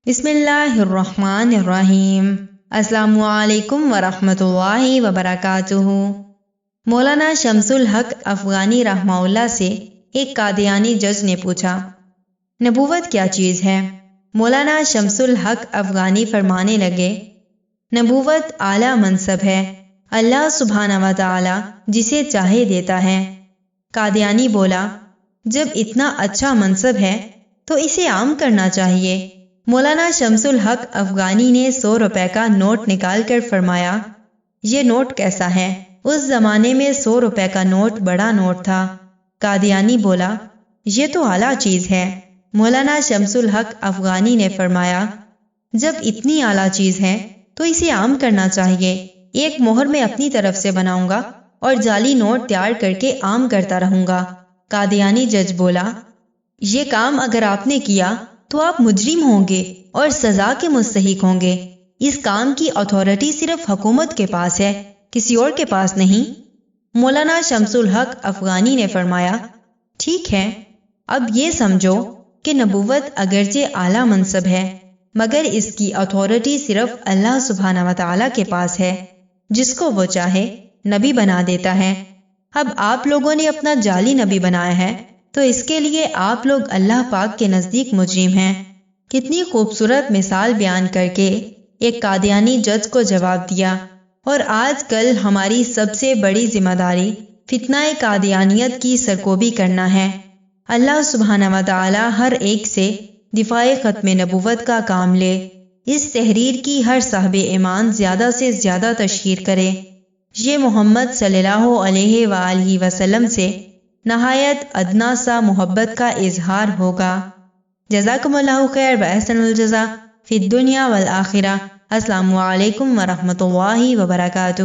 بسم اللہ الرحمن الرحیم۔ السلام علیکم ورحمۃ اللہ وبرکاتہ۔ مولانا شمس الحق افغانی رحمہ اللہ سے ایک قادیانی جج نے پوچھا، نبوت کیا چیز ہے؟ مولانا شمس الحق افغانی فرمانے لگے، نبوت اعلیٰ منصب ہے، اللہ سبحانہ و تعالی جسے چاہے دیتا ہے۔ قادیانی بولا، جب اتنا اچھا منصب ہے تو اسے عام کرنا چاہیے۔ مولانا شمس الحق افغانی نے 100 روپے کا نوٹ نکال کر فرمایا، یہ نوٹ کیسا ہے؟ اس زمانے میں 100 روپے کا نوٹ بڑا نوٹ تھا۔ قادیانی بولا، یہ تو اعلیٰ چیز ہے۔ مولانا شمس الحق افغانی نے فرمایا، جب اتنی اعلیٰ چیز ہے تو اسے عام کرنا چاہیے۔ ایک مہر میں اپنی طرف سے بناؤں گا اور جعلی نوٹ تیار کر کے عام کرتا رہوں گا۔ قادیانی جج بولا، یہ کام اگر آپ نے کیا تو آپ مجرم ہوں گے اور سزا کے مستحق ہوں گے۔ اس کام کی اتھارٹی صرف حکومت کے پاس ہے، کسی اور کے پاس نہیں۔ مولانا شمس الحق افغانی نے فرمایا، ٹھیک ہے، اب یہ سمجھو کہ نبوت اگرچہ اعلیٰ منصب ہے مگر اس کی اتھارٹی صرف اللہ سبحانہ و تعالی کے پاس ہے، جس کو وہ چاہے نبی بنا دیتا ہے۔ اب آپ لوگوں نے اپنا جعلی نبی بنایا ہے تو اس کے لیے آپ لوگ اللہ پاک کے نزدیک مجرم ہیں۔ کتنی خوبصورت مثال بیان کر کے ایک قادیانی جج کو جواب دیا۔ اور آج کل ہماری سب سے بڑی ذمہ داری فتنہ قادیانیت کی سرکوبی کرنا ہے۔ اللہ سبحانہ و تعالی ہر ایک سے دفاع ختم نبوت کا کام لے، اس تحریر کی ہر صاحب ایمان زیادہ سے زیادہ تشہیر کرے، یہ محمد صلی اللہ علیہ وآلہ وسلم سے نہایت ادنا سا محبت کا اظہار ہوگا۔ جزاکم اللہ خیر و احسن الجزا فی الدنیا والآخرہ۔ السلام علیکم ورحمۃ اللہ وبرکاتہ۔